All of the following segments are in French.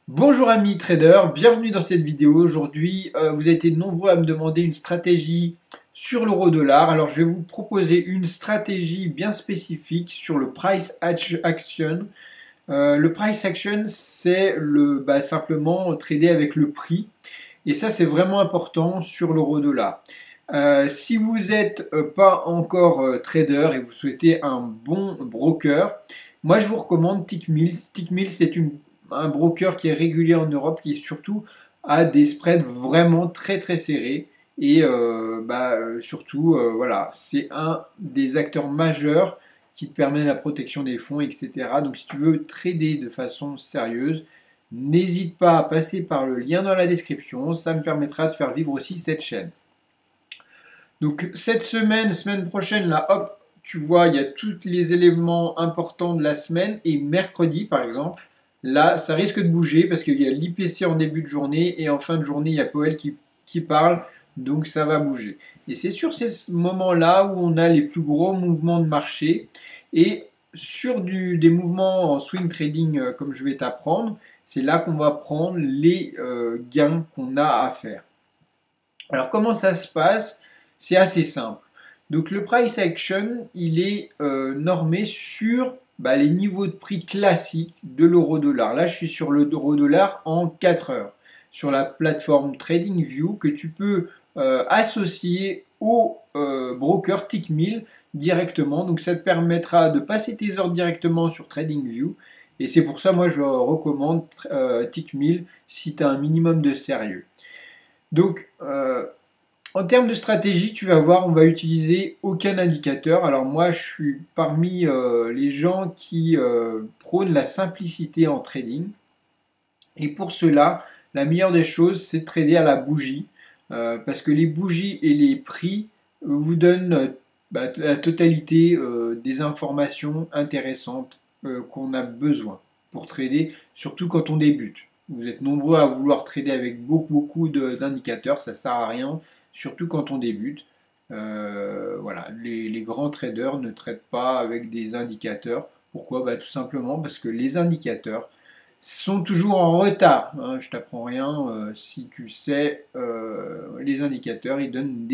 Bonjour amis traders, bienvenue dans cette vidéo. Aujourd'hui, vous avez été nombreux à me demander une stratégie sur l'euro-dollar. Alors, je vais vous proposer une stratégie bien spécifique sur le price action. Le price action, c'est simplement trader avec le prix. Et ça, c'est vraiment important sur l'euro-dollar. Si vous n'êtes pas encore trader et vous souhaitez un bon broker, moi je vous recommande Tickmill. Tickmill, c'est un broker qui est régulier en Europe, qui surtout a des spreads vraiment très très serrés. Et voilà, c'est un des acteurs majeurs qui te permet la protection des fonds, etc. Donc si tu veux trader de façon sérieuse, n'hésite pas à passer par le lien dans la description, ça me permettra de faire vivre aussi cette chaîne. Donc cette semaine prochaine, là, hop, tu vois, il y a tous les éléments importants de la semaine, et mercredi par exemple, là, ça risque de bouger parce qu'il y a l'IPC en début de journée, et en fin de journée, il y a Powell qui parle, donc ça va bouger. Et c'est sur ces moments-là où on a les plus gros mouvements de marché, et sur des mouvements en swing trading comme je vais t'apprendre, c'est là qu'on va prendre les gains qu'on a à faire. Alors comment ça se passe? C'est assez simple. Donc le price action, il est normé sur les niveaux de prix classiques de l'euro-dollar. Là, je suis sur l'euro-dollar en 4 heures, sur la plateforme TradingView que tu peux associer au broker Tickmill directement. Donc ça te permettra de passer tes ordres directement sur TradingView. Et c'est pour ça, moi, je recommande Tickmill si tu as un minimum de sérieux. Donc, en termes de stratégie, tu vas voir, on va utiliser aucun indicateur. Alors moi, je suis parmi les gens qui prônent la simplicité en trading. Et pour cela, la meilleure des choses, c'est de trader à la bougie. Parce que les bougies et les prix vous donnent la totalité des informations intéressantes qu'on a besoin pour trader, surtout quand on débute. Vous êtes nombreux à vouloir trader avec beaucoup d'indicateurs, ça ne sert à rien, surtout quand on débute. Voilà, les grands traders ne traitent pas avec des indicateurs. Pourquoi? Tout simplement parce que les indicateurs sont toujours en retard. Hein, je t'apprends rien. Si tu sais, les indicateurs, ils donnent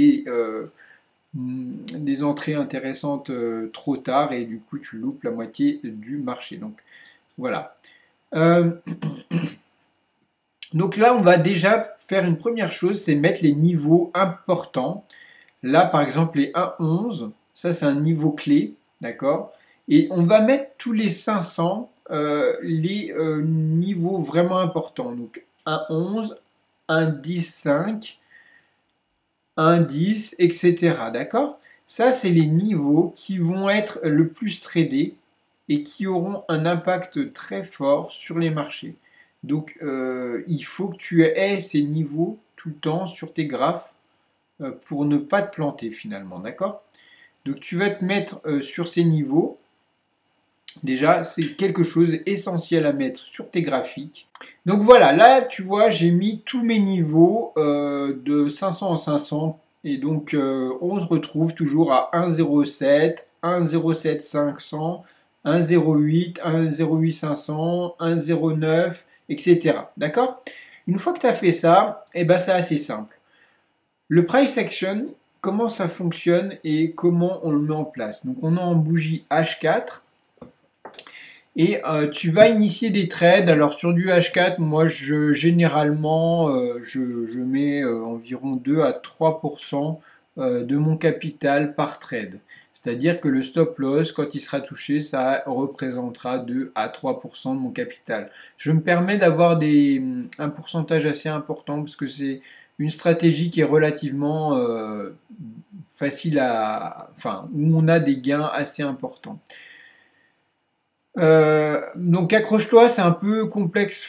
des entrées intéressantes trop tard, et du coup tu loupes la moitié du marché. Donc voilà. Euh, donc là, on va déjà faire une première chose, c'est mettre les niveaux importants. Là, par exemple, les 1,11, ça c'est un niveau clé, d'accord? Et on va mettre tous les 500 les niveaux vraiment importants. Donc 1,11, 1,10,5, 1,10, etc. D'accord? Ça, c'est les niveaux qui vont être le plus tradés et qui auront un impact très fort sur les marchés. Donc, il faut que tu aies ces niveaux tout le temps sur tes graphes pour ne pas te planter finalement, d'accord? Donc tu vas te mettre sur ces niveaux. Déjà, c'est quelque chose d'essentiel à mettre sur tes graphiques. Donc voilà, là tu vois, j'ai mis tous mes niveaux de 500 en 500. Et donc on se retrouve toujours à 1,07, 1,07 500, 1,08, 1,08 500, 1,09, etc. D'accord? Une fois que tu as fait ça, c'est assez simple. Le price action, comment ça fonctionne et comment on le met en place? Donc on est en bougie H4 et tu vas initier des trades. Alors sur du H4, moi généralement je mets environ 2 à 3% de mon capital par trade. C'est-à-dire que le stop loss, quand il sera touché, ça représentera 2 à 3% de mon capital. Je me permets d'avoir un pourcentage assez important parce que c'est une stratégie qui est relativement facile où on a des gains assez importants. Donc accroche-toi, c'est un peu complexe,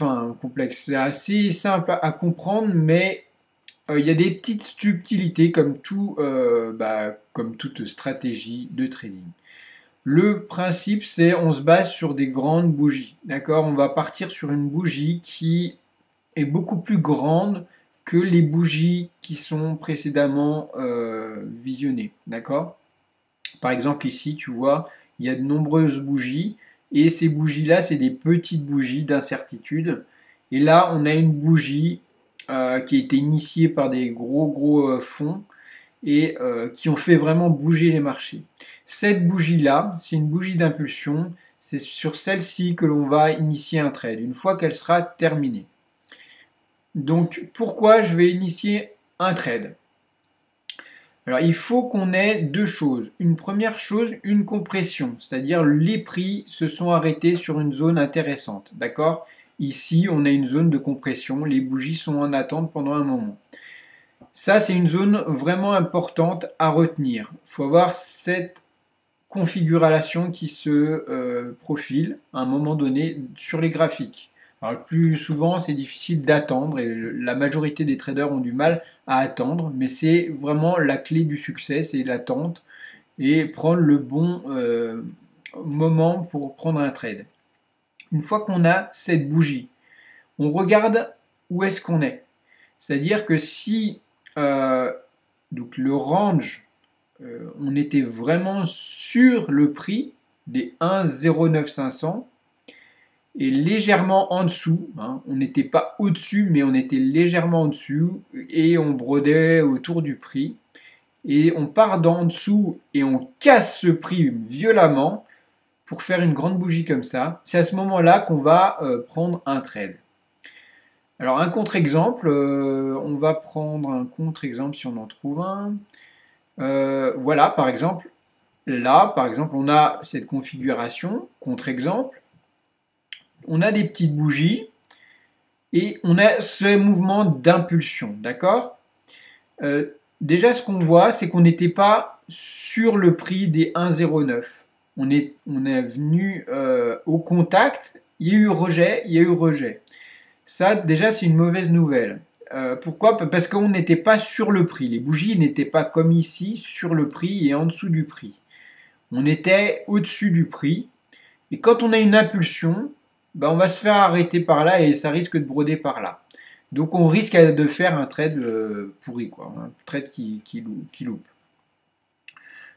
c'est assez simple à comprendre, mais il y a des petites subtilités comme comme toute stratégie de trading. Le principe, c'est on se base sur des grandes bougies, d'accord? On va partir sur une bougie qui est beaucoup plus grande que les bougies qui sont précédemment visionnées, d'accord? Par exemple ici, tu vois, il y a de nombreuses bougies, et ces bougies-là, c'est des petites bougies d'incertitude. Et là, on a une bougie qui a été initiée par des gros fonds et qui ont fait vraiment bouger les marchés. Cette bougie-là, c'est une bougie d'impulsion. C'est sur celle-ci que l'on va initier un trade, une fois qu'elle sera terminée. Donc, pourquoi je vais initier un trade? Alors, il faut qu'on ait deux choses. Une première chose, une compression, c'est-à-dire les prix se sont arrêtés sur une zone intéressante, d'accord? Ici, on a une zone de compression, les bougies sont en attente pendant un moment. Ça, c'est une zone vraiment importante à retenir. Il faut avoir cette configuration qui se profile à un moment donné sur les graphiques. Alors, le plus souvent, c'est difficile d'attendre et la majorité des traders ont du mal à attendre, mais c'est vraiment la clé du succès, c'est l'attente et prendre le bon moment pour prendre un trade. Une fois qu'on a cette bougie, on regarde où est-ce qu'on est. C'est-à-dire que si donc le range, on était vraiment sur le prix des 1,09500 et légèrement en dessous, hein, on n'était pas au-dessus, mais on était légèrement en dessous et on brodait autour du prix. Et on part d'en dessous et on casse ce prix violemment pour faire une grande bougie comme ça. C'est à ce moment-là qu'on va prendre un trade. Alors un contre-exemple, on va prendre un contre-exemple si on en trouve un. Voilà, par exemple, là, par exemple, on a cette configuration, contre-exemple. On a des petites bougies et on a ce mouvement d'impulsion, d'accord? Déjà, ce qu'on voit, c'est qu'on n'était pas sur le prix des 1,09. On est venu au contact, il y a eu rejet, il y a eu rejet. Ça, déjà, c'est une mauvaise nouvelle. Pourquoi? Parce qu'on n'était pas sur le prix. Les bougies n'étaient pas comme ici, sur le prix et en dessous du prix. On était au-dessus du prix. Et quand on a une impulsion, ben on va se faire arrêter par là et ça risque de broder par là. Donc on risque de faire un trade pourri, quoi, un trade qui loupe.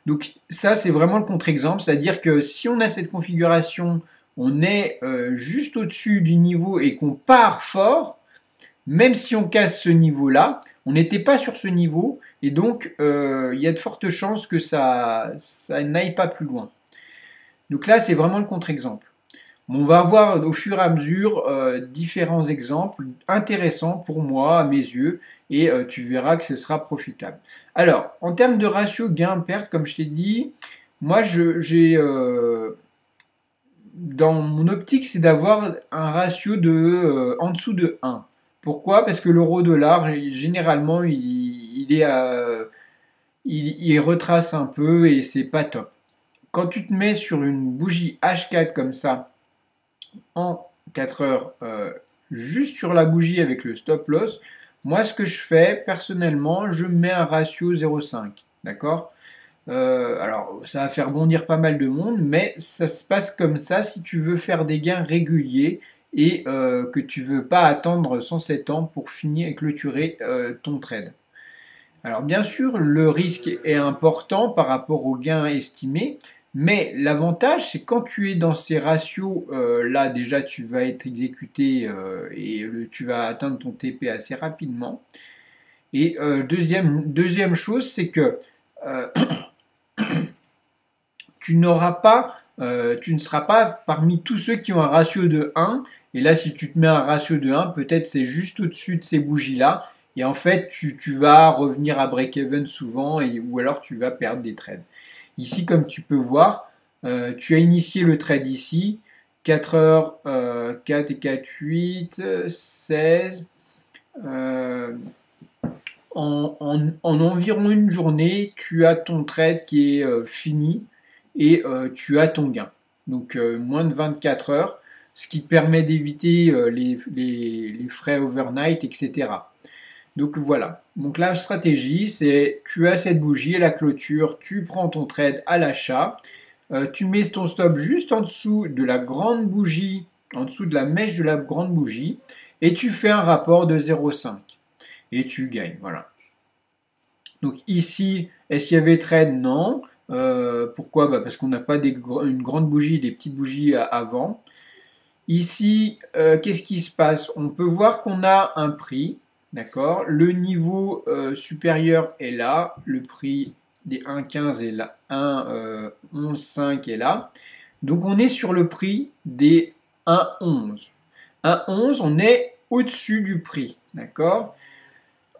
Donc ça, c'est vraiment le contre-exemple, c'est-à-dire que si on a cette configuration, on est juste au-dessus du niveau et qu'on part fort, même si on casse ce niveau-là, on n'était pas sur ce niveau, et donc il y a de fortes chances que ça n'aille pas plus loin. Donc là, c'est vraiment le contre-exemple. On va voir au fur et à mesure différents exemples intéressants pour moi, à mes yeux, et tu verras que ce sera profitable. Alors, en termes de ratio gain-perte, comme je t'ai dit, moi, j'ai dans mon optique, c'est d'avoir un ratio de en dessous de 1. Pourquoi? Parce que l'euro-dollar, généralement, il retrace un peu et c'est pas top. Quand tu te mets sur une bougie H4 comme ça, en 4 heures, juste sur la bougie avec le stop loss, moi ce que je fais personnellement, je mets un ratio 0,5. D'accord? Alors ça va faire bondir pas mal de monde, mais ça se passe comme ça si tu veux faire des gains réguliers et que tu veux pas attendre 107 ans pour finir et clôturer ton trade. Alors bien sûr, le risque est important par rapport aux gains estimés, mais l'avantage, c'est quand tu es dans ces ratios, là déjà tu vas être exécuté et tu vas atteindre ton TP assez rapidement. Et deuxième chose, c'est que tu ne seras pas parmi tous ceux qui ont un ratio de 1. Et là, si tu te mets un ratio de 1, peut-être c'est juste au-dessus de ces bougies-là. Et en fait, tu vas revenir à break-even souvent ou alors tu vas perdre des trades. Ici, comme tu peux voir, tu as initié le trade ici. 4 heures, 4 et 4, 8, 16. En environ une journée, tu as ton trade qui est fini et tu as ton gain. Donc moins de 24 heures, ce qui te permet d'éviter les frais overnight, etc. Donc voilà. Donc la stratégie, c'est tu as cette bougie à la clôture, tu prends ton trade à l'achat, tu mets ton stop juste en dessous de la grande bougie, en dessous de la mèche de la grande bougie, et tu fais un rapport de 0,5. Et tu gagnes, voilà. Donc ici, est-ce qu'il y avait trade? Non. Pourquoi? Parce qu'on n'a pas une grande bougie, des petites bougies avant. Ici, qu'est-ce qui se passe? On peut voir qu'on a un prix, d'accord? Le niveau supérieur est là, le prix des 1,15 est là, 1,11,5 est là. Donc on est sur le prix des 1,11. 1,11, on est au-dessus du prix, d'accord?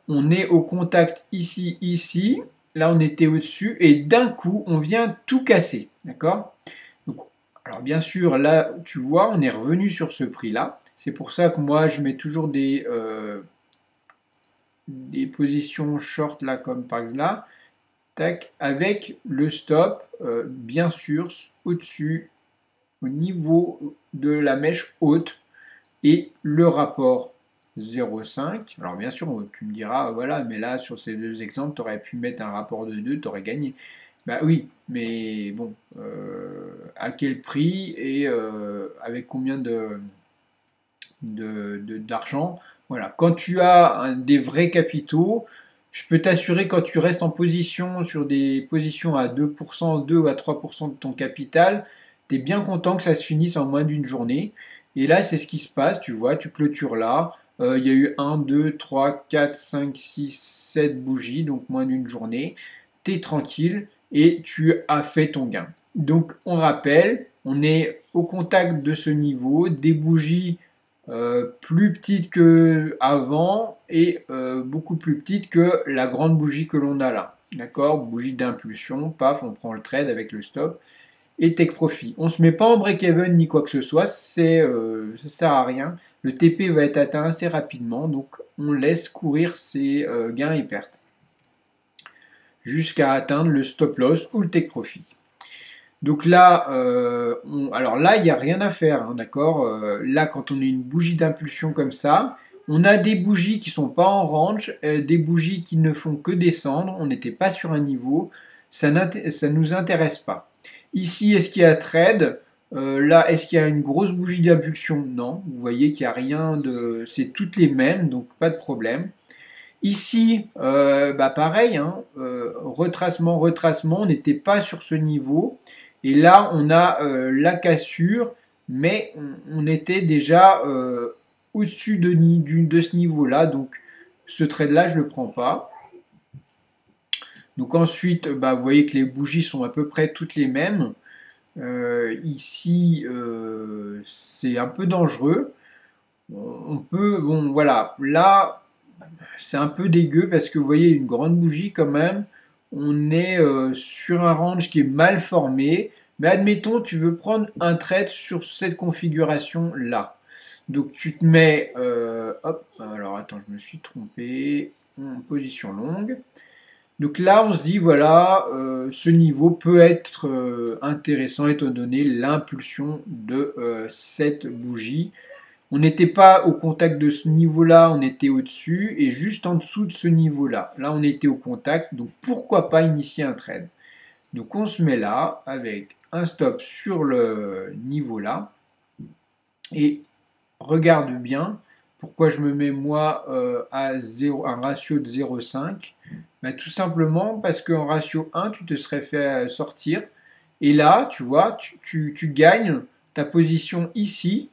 On est au contact ici, ici. Là, on était au-dessus et d'un coup, on vient tout casser, d'accord? Alors bien sûr, là, tu vois, on est revenu sur ce prix-là. C'est pour ça que moi, je mets toujours des positions short là, comme par exemple là, tac, avec le stop, bien sûr, au-dessus, au niveau de la mèche haute et le rapport 0,5. Alors bien sûr, tu me diras, voilà, mais là, sur ces deux exemples, tu aurais pu mettre un rapport de 2, tu aurais gagné. Bah oui, mais bon, à quel prix et avec combien d'argent? Voilà. Quand tu as des vrais capitaux, je peux t'assurer quand tu restes en position sur des positions à 2%, 2 à 3% de ton capital, tu es bien content que ça se finisse en moins d'une journée. Et là, c'est ce qui se passe, tu vois, tu clôtures là. Il y a eu 1, 2, 3, 4, 5, 6, 7 bougies, donc moins d'une journée. Tu es tranquille et tu as fait ton gain. Donc on rappelle, on est au contact de ce niveau, des bougies plus petites que avant et beaucoup plus petites que la grande bougie que l'on a là. D'accord? Bougie d'impulsion, paf, on prend le trade avec le stop et take profit. On ne se met pas en break-even ni quoi que ce soit, ça sert à rien. Le TP va être atteint assez rapidement, donc on laisse courir ses gains et pertes jusqu'à atteindre le stop loss ou le take profit. Donc là, alors là, il n'y a rien à faire, hein, d'accord? Là, quand on a une bougie d'impulsion comme ça, on a des bougies qui sont pas en range, des bougies qui ne font que descendre, on n'était pas sur un niveau, ça ne nous intéresse pas. Ici, est-ce qu'il y a trade? Là, est-ce qu'il y a une grosse bougie d'impulsion? Non, vous voyez qu'il n'y a rien de... C'est toutes les mêmes, donc pas de problème. Ici, bah pareil, hein, retracement, retracement, on n'était pas sur ce niveau. Et là, on a la cassure, mais on était déjà au-dessus de ce niveau-là. Donc, ce trade-là, je ne le prends pas. Donc ensuite, bah, vous voyez que les bougies sont à peu près toutes les mêmes. Ici, c'est un peu dangereux. On peut, bon, voilà, là, c'est un peu dégueu parce que vous voyez une grande bougie quand même. On est sur un range qui est mal formé. Mais admettons, tu veux prendre un trade sur cette configuration là. Donc tu te mets, hop, alors attends, je me suis trompé, en position longue. Donc là, on se dit, voilà, ce niveau peut être intéressant étant donné l'impulsion de cette bougie. On n'était pas au contact de ce niveau-là, on était au-dessus et juste en dessous de ce niveau-là. Là, on était au contact, donc pourquoi pas initier un trade? Donc on se met là avec un stop sur le niveau là et regarde bien pourquoi je me mets moi à 0, un ratio de 0,5. Ben, tout simplement parce qu'en ratio 1, tu te serais fait sortir et là, tu vois, tu gagnes ta position ici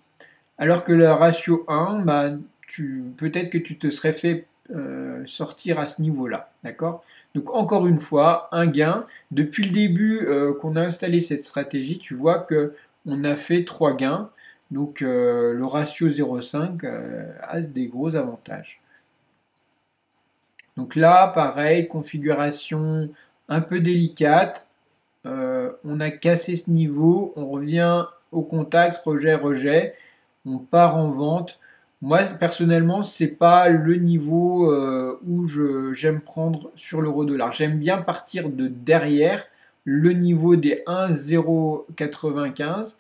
alors que le ratio 1, bah, peut-être que tu te serais fait sortir à ce niveau-là. D'accord? Donc encore une fois, un gain. Depuis le début qu'on a installé cette stratégie, tu vois que on a fait 3 gains. Donc le ratio 0,5 a des gros avantages. Donc là, pareil, configuration un peu délicate. On a cassé ce niveau, on revient au contact, rejet, rejet, on part en vente. Moi, personnellement, c'est pas le niveau où j'aime prendre sur l'euro-dollar. J'aime bien partir de derrière le niveau des 1,095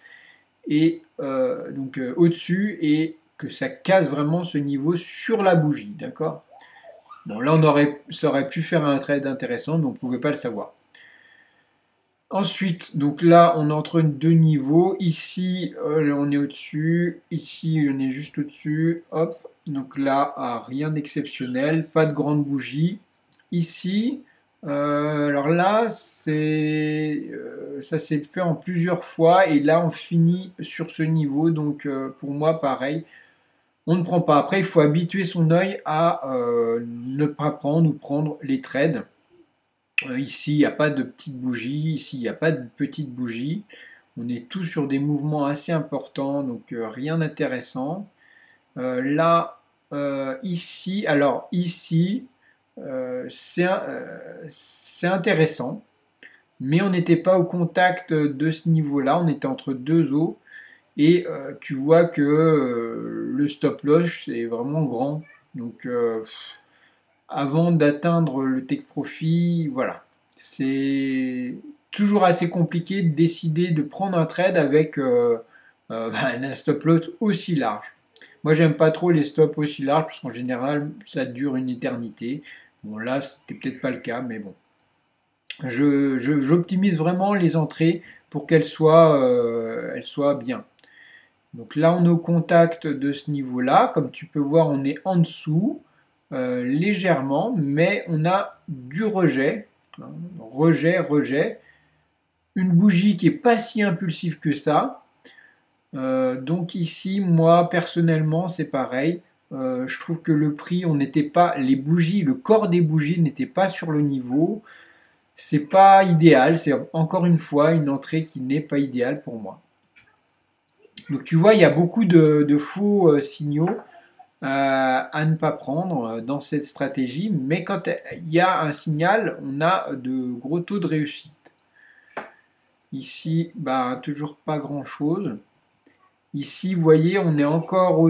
et donc au-dessus et que ça casse vraiment ce niveau sur la bougie, d'accord? Bon, là, ça aurait pu faire un trade intéressant, mais on ne pouvait pas le savoir. Ensuite, donc là, on est entre deux niveaux. Ici, on est au-dessus. Ici, on est juste au-dessus. Hop. Donc là, rien d'exceptionnel. Pas de grande bougie. Ici, Alors là, ça s'est fait en plusieurs fois et là on finit sur ce niveau. Donc pour moi, pareil, on ne prend pas. Après, il faut habituer son œil à ne pas prendre ou prendre les trades. Ici, il n'y a pas de petites bougies. Ici, il n'y a pas de petites bougies. On est tous sur des mouvements assez importants, donc rien d'intéressant. Là, ici, alors ici, c'est intéressant, mais on n'était pas au contact de ce niveau-là, on était entre deux eaux, et tu vois que le stop loss est vraiment grand. Donc, avant d'atteindre le take profit, voilà, c'est toujours assez compliqué de décider de prendre un trade avec un stop loss aussi large. Moi, j'aime pas trop les stops aussi larges parce qu'en général, ça dure une éternité. Bon, là, c'était peut-être pas le cas, mais bon. J'optimise vraiment les entrées pour elles soient bien. Donc là, on est au contact de ce niveau-là. Comme tu peux voir, on est en dessous, légèrement, mais on a du rejet. Hein, rejet, rejet. Une bougie qui n'est pas si impulsive que ça. Donc ici, moi personnellement, c'est pareil. Je trouve que le prix, on n'était pas, les bougies, le corps des bougies n'était pas sur le niveau. C'est pas idéal. C'est encore une fois une entrée qui n'est pas idéale pour moi. Donc tu vois, il y a beaucoup de faux signaux à ne pas prendre dans cette stratégie, mais quand il y a un signal, on a de gros taux de réussite. Ici, bah, toujours pas grand-chose. Ici, vous voyez, on est encore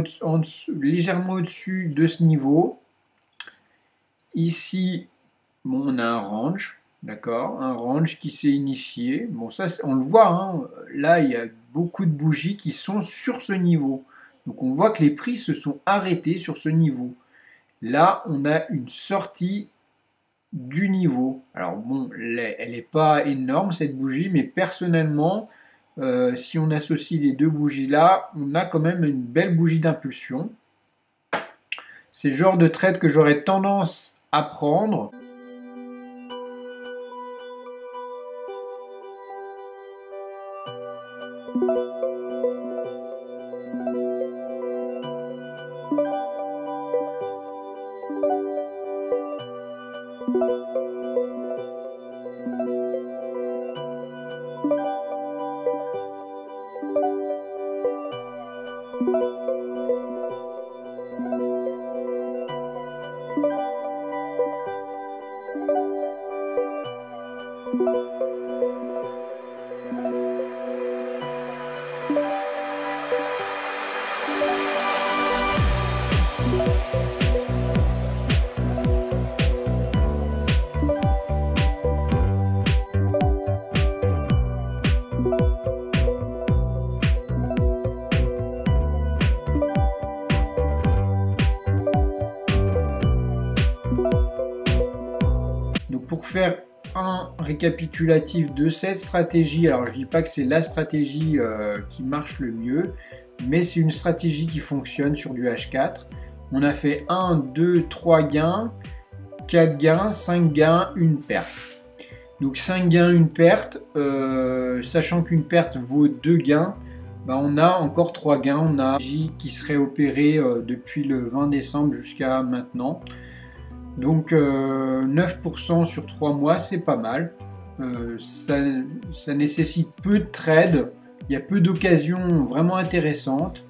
légèrement au-dessus de ce niveau. Ici, bon, on a un range, d'accord, un range qui s'est initié. Bon, ça, on le voit, hein, là, il y a beaucoup de bougies qui sont sur ce niveau. Donc, on voit que les prix se sont arrêtés sur ce niveau. Là, on a une sortie du niveau. Alors, bon, elle n'est pas énorme, cette bougie, mais personnellement, si on associe les deux bougies là, on a quand même une belle bougie d'impulsion. C'est le genre de trade que j'aurais tendance à prendre. Donc pour faire un récapitulatif de cette stratégie, alors je ne dis pas que c'est la stratégie qui marche le mieux, mais c'est une stratégie qui fonctionne sur du H4. On a fait 1, 2, 3 gains, 4 gains, 5 gains, une perte. Donc 5 gains, une perte, sachant qu'une perte vaut 2 gains, bah on a encore 3 gains, on a qui serait opéré depuis le 20 décembre jusqu'à maintenant. Donc 9% sur 3 mois, c'est pas mal. Ça nécessite peu de trades, il y a peu d'occasions vraiment intéressantes.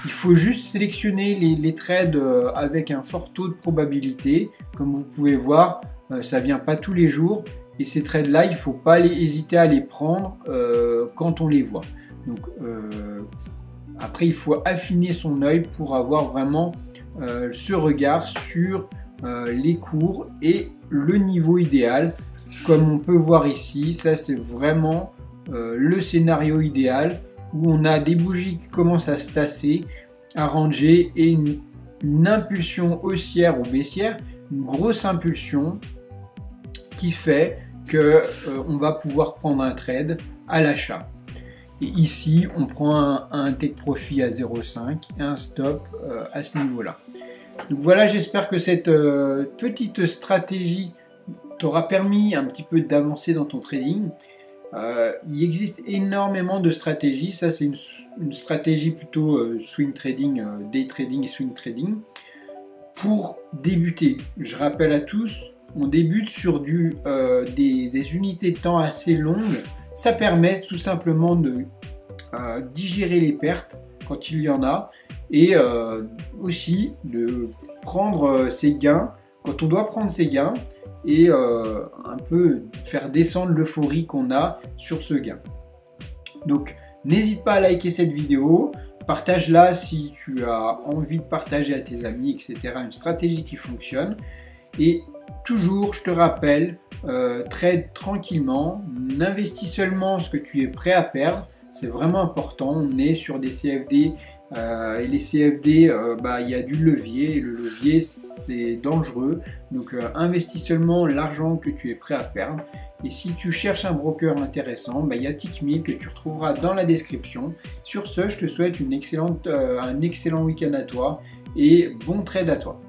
Il faut juste sélectionner les trades avec un fort taux de probabilité. Comme vous pouvez voir, ça vient pas tous les jours. Et ces trades-là, il ne faut pas hésiter à les prendre quand on les voit. Donc, après, il faut affiner son œil pour avoir vraiment ce regard sur les cours et le niveau idéal. Comme on peut voir ici, ça c'est vraiment le scénario idéal où on a des bougies qui commencent à se tasser, à ranger et une impulsion haussière ou baissière, une grosse impulsion qui fait que on va pouvoir prendre un trade à l'achat. Et ici, on prend un take profit à 0,5 et un stop à ce niveau-là. Donc voilà, j'espère que cette petite stratégie t'aura permis un petit peu d'avancer dans ton trading. Il existe énormément de stratégies. Ça, c'est une stratégie plutôt swing trading, day trading, swing trading. Pour débuter, je rappelle à tous, on débute sur des unités de temps assez longues. Ça permet tout simplement de digérer les pertes quand il y en a et aussi de prendre ses gains quand on doit prendre ses gains et un peu faire descendre l'euphorie qu'on a sur ce gain. Donc n'hésite pas à liker cette vidéo, partage-la si tu as envie de partager à tes amis, etc. une stratégie qui fonctionne. Et toujours, je te rappelle, trade tranquillement, n'investis seulement ce que tu es prêt à perdre, c'est vraiment important. On est sur des CFD et les CFD, il y a du levier et le levier c'est dangereux. Donc investis seulement l'argent que tu es prêt à perdre. Et si tu cherches un broker intéressant, il y a Tickmill que tu retrouveras dans la description. Sur ce, je te souhaite un excellent week-end à toi et bon trade à toi.